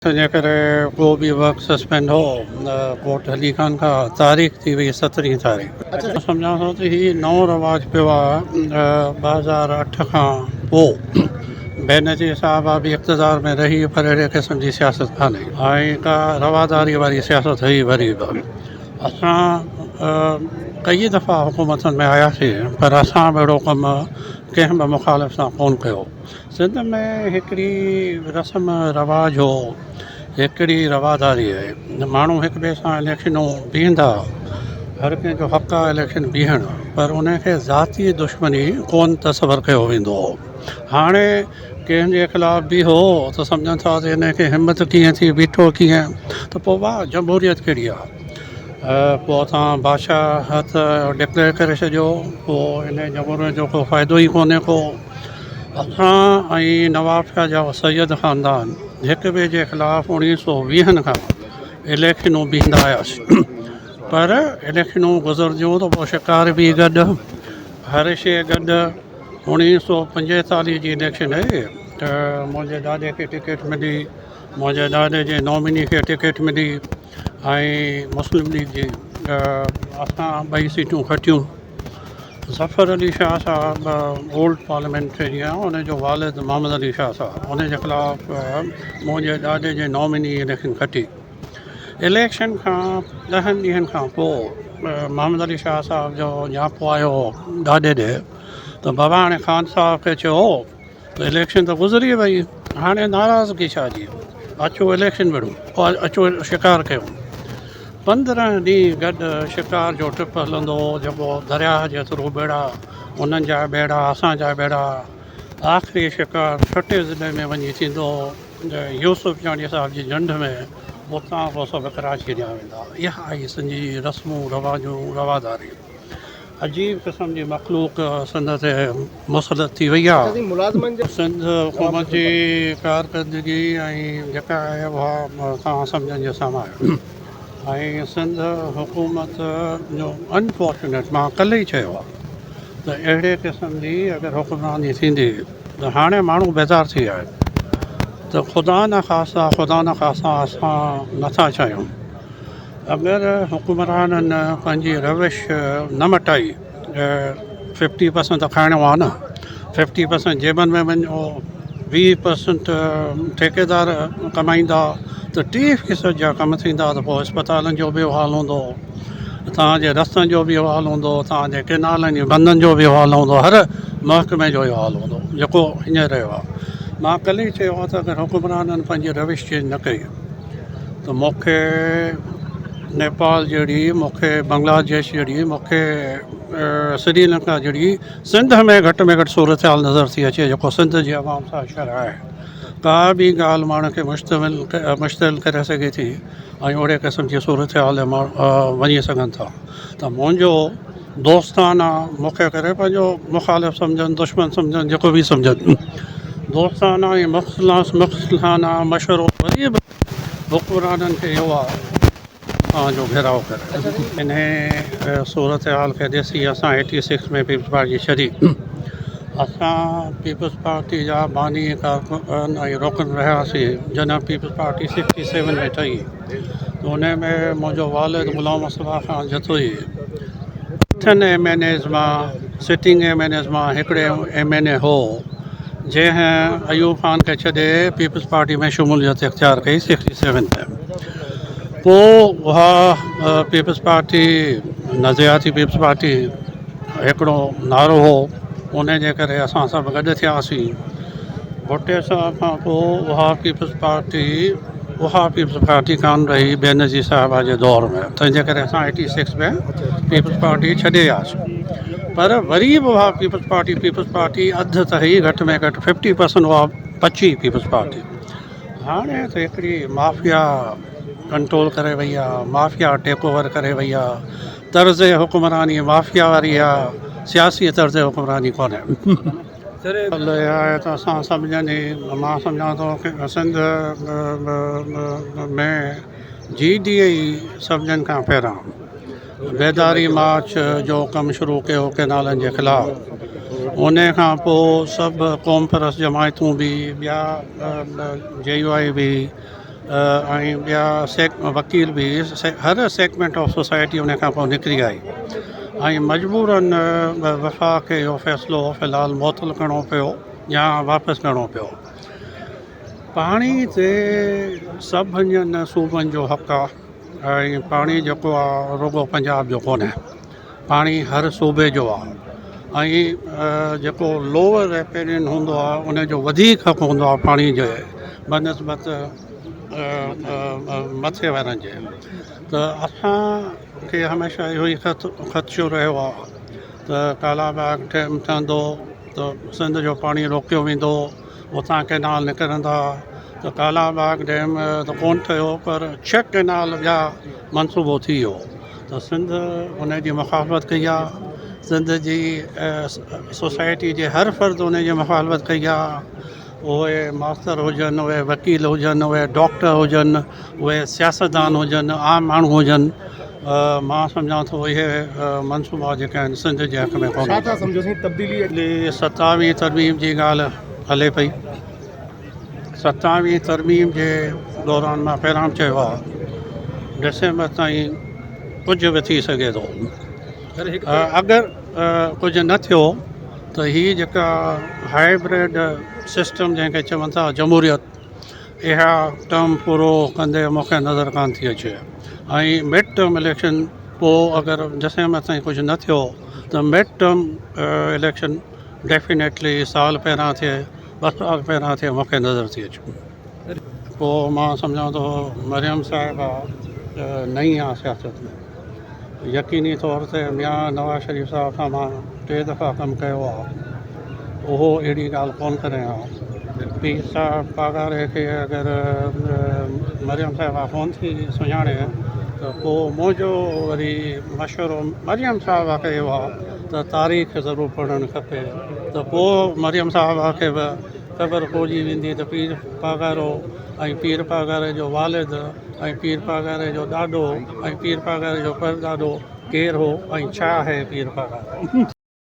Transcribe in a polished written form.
तंहिंजे करे को बि वक़्तु सस्पेंड हो कोर्ट हली कान का तारीख़ थी वई 17 तारीख़। सम्झां थो त हीउ नओं रवाजु पियो आहे 2008 खां पोइ। बेनज़ीर साहिबा बि इक़्तिदार में रही पर अहिड़े क़िस्म जी सियासत कान्हे ऐं का रवादारी वारी सियासत हुई वरी बि। असां कई दफ़ा हुकूमतनि में आयासीं पर असां बि अहिड़ो कमु कंहिं बि मुखालिफ़ सां कोन कयो। सिंध में हिकिड़ी रस्म रवाज हो, हिकिड़ी रवादारी आहे। माण्हू हिक ॿिए सां इलेक्शनूं बीहंदा, हर कंहिंजो हक़ु आहे इलेक्शन बीहण, पर उनखे ज़ाती दुश्मनी कोन तस्वर कयो वेंदो हो। हाणे कंहिंजे ख़िलाफ़ बि हो त सम्झनि था त हिनखे हिमत कीअं थी, बीठो कीअं, त पोइ वाह जमहूरियत कहिड़ी आहे। पोइ तव्हां बादशाहत डिक्लेयर करे छॾियो, पोइ इन जमहूरियत जो को फ़ाइदो ई कोन्हे को। असां ऐं नवाब शाह जा सैयद ख़ानदान हिक ॿिए जे ख़िलाफ़ु 1920 खां इलेक्शनूं बीहंदा आयासीं, पर इलेक्शनूं गुज़रजियूं त पोइ शिकार बि गॾु, हर शइ गॾु। 1945 जी इलेक्शन आहे त मुंहिंजे ॾाॾे खे टिकट मिली, मुंहिंजे ॾाॾे जे नॉमिनी खे टिकट मिली ऐं मुस्लिम लीग जी असां 2 सीटूं खटियूं। ज़फ़र अली शाह साहब ओल्ड पार्लियामेंटेरियन, उनजो वालिद मोहम्मद अली शाह साहब, उनजे ख़िलाफ़ु मुंहिंजे ॾाॾे जे नॉमिनी इलेक्शन खटी। इलेक्शन खां 10 ॾींहंनि खां पोइ मोहम्मद अली शाह साहब जो न्यापो आयो ॾाॾे ॾे, त बाबा हाणे ख़ान साहब खे चयो त इलेक्शन त गुज़री वई, हाणे नाराज़गी छा जी, अचो इलेक्शन विढ़ूं, अचो शिकार कयूं। 15 ॾींहं गॾु शिकार जो ट्रिप हलंदो हो, जेको दरिया जे थ्रू बेड़ा, उन्हनि जा बेड़ा, असांजा बेड़ा। आख़िरी शिकार छटे ज़िले में वञी थींदो यूसुफ जानी साहिब जी झंड में, उतां पोइ सभु कराची ॾिया वेंदा। इहा आई सिंधी रस्मूं रवाजूं रवादारी। अजीब क़िस्म जी मखलूक सिंध ते मुसलत थी वई आहे। सिंध हुकूमत जी कारकर्दगी ऐं जेका आहे उहा तव्हां सम्झनि जे साम्हूं आहे। ऐं सिंध हुकूमत जो अनफॉर्चुनेट, मां कल्ह ई चयो आहे त अहिड़े क़िस्म जी अगरि हुकमरानी थींदी त हाणे माण्हू बेज़ार थी विया आहिनि। त ख़ुदा न ख़ासा असां नथा चाहियूं, अगरि हुकमराननि पंहिंजी रविश न मटाई, 50% त खाइणो आहे न, 50% जेबनि में वञो, 20% ठेकेदार कमाईंदा, त 30% जा कमु थींदा, त पोइ अस्पतालनि जो बि हाल हूंदो, तव्हांजे रस्तनि जो बि हाल हूंदो, तव्हांजे केनालनि बंदनि जो बि हाल हूंदो, हर महकमे जो इहो हाल हूंदो जेको हींअर रहियो आहे। मां कल्ह ई चयो आहे त अगरि हुकमराननि पंहिंजी रविश चेंज न कई त मूंखे नेपाल जहिड़ी, मूंखे बांग्लादेश जहिड़ी, मूंखे श्रीलंका जहिड़ी सिंध में घटि सूरत हाल नज़र थी अचे, जेको सिंध जी आवाम सां शर आहे। का बि ॻाल्हि माण्हू खे मुश्तमिल करे सघे थी ऐं ओहिड़े क़िस्म जी सूरत हाल वञी सघनि था। त मुंहिंजो दोस्ताना, मूंखे करे पंहिंजो मुखालिफ़ सम्झनि, दुश्मन सम्झनि, जेको बि सम्झनि, दोस्ताना ऐं मुख़्तलिफ़ाना मशवरो वरी बि हुकमराननि खे इहो आहे जो घेराव करे। इन सूरत हाल खे ॾिसी असां 86 में पीपल्स पार्टी छॾी। असां पीपल्स पार्टी जा बानी कारकुन ऐं रुकन रहियासीं जॾहिं पीपल्स पार्टी 67 में ठही, त उन में मुंहिंजो वालिद ग़ुलाम मुस्तफ़ा ख़ान जतोई 8 MNAs मां, सिटिंग MNAs मां हिकिड़े MNA हो जंहिं अयूब ख़ान खे छॾे पीपल्स पार्टी में शमूलियत इख्तियार कई 67 में। पोइ उहा पीपल्स पार्टी नज़रियाती पीपल्स पार्टी हिकिड़ो नारो हो, उन जे करे असां सभु गॾु थियासीं। भुट्टे साहब खां पोइ उहा पीपल्स पार्टी कान रही बेनज़ीर साहिबा जे दौर में, तंहिंजे करे असां 86 में पीपल्स पार्टी छॾे वियासीं। पर वरी बि उहा पीपल्स पार्टी अधु त ई घटि में घटि 50% उहा बची पीपल्स पार्टी। हाणे त हिकिड़ी माफ़िया कंट्रोल करे वई आहे, माफ़िया टेक ओवर करे वई आहे, तर्ज़ हुकमरानी माफ़िया वारी आहे, सियासी तर्ज़ हुकमरानी कोन्हे। आहे त असां सम्झनि, मां सम्झां थो की सिंध में GDA सभिनीनि खां पहिरां बेदारी मार्च जो कमु शुरू कयो केनालनि जे ख़िलाफ़ु। उन खां पोइ सभु क़ौम परस्त जमायतूं बि, ॿिया JUI बि, ऐं ॿिया वकील बि हर सेगमेंट ऑफ सोसाइटी उन खां पोइ निकिरी आई ऐं मजबूरन वफ़ा खे इहो फ़ैसिलो फ़िलहालु मुअतल करिणो पियो या वापसि करिणो पियो। पाणी ते सभिनी सूबनि जो हक़ु आहे ऐं पाणी जेको आहे रुगो पंजाब जो कोन्हे, पाणी हर सूबे जो आहे ऐं जेको लोअर रेपेरियन हूंदो आहे उनजो वधीक हक़ु हूंदो आहे पाणी जे बनस्बत मथे वारनि जे। त असांखे हमेशह इहो ई ख़दशो रहियो आहे त कालाबाग डैम ठहंदो त सिंध जो पाणी रोकियो वेंदो, उतां कैनाल निकिरंदा। त कालाबाग डैम त कोन ठहियो पर 6 कैनाल ॿिया मनसूबो थी वियो। त सिंध उन जी मुखालफ़त कई आहे, सिंध जी सोसाइटी जे हर फ़र्द उन जी मुखालफ़त कई आहे। उहे मास्तर हुजनि, उहे वकील हुजनि, उहे डॉक्टर हुजनि, उहे सियासतदान हुजनि, आम माण्हू हुजनि, मां सम्झां थो इहे मनसूबा जेके आहिनि सिंध जे हक़ में कोन। 27वीं तरमीम जी ॻाल्हि हले पई। 27वीं तरमीम जे दौरान मां पहिरां चयो आहे डिसेंबर ताईं कुझु बि थी सघे थो। अगरि कुझु न थियो त हीअ जेका हाइब्रिड सिस्टम जंहिंखे चवनि था जमहूरियत, इहा टर्म पूरो कंदे मूंखे नज़र कान थी अचे। ऐं मिड टर्म इलेक्शन पोइ अगरि डिसेंबर ताईं कुझु न थियो त मिड टर्म इलेक्शन डेफिनेटली साल पहिरां थिए, 2 साल पहिरां थिए, मूंखे नज़र थी अचे। पोइ मां सम्झां थो मरियम साहिबा नई आहे सियासत में, यकीनी तौर ते मियां नवाज़ शरीफ़ साहिब सां मां 3 दफ़ा कमु कयो आहे, उहो अहिड़ी ॻाल्हि कोन करे हा। पीर साहिब पागारे खे अगरि मरियम साहिबा कोन थी सुञाणे त पोइ मुंहिंजो वरी मशवरो मरियम साहिबा खे इहो आहे त तारीख़ ज़रूरु पढ़णु खपे। त पोइ मरियम साहिबा खे बि ख़बर पइजी वेंदी त पीर पागारो ऐं पीर पागारे जो वालिद ऐं पीर पागारे जो ॾाॾो ऐं पीर पागारे जो परॾाॾो केरु हो ऐं छा आहे पीर पागारो।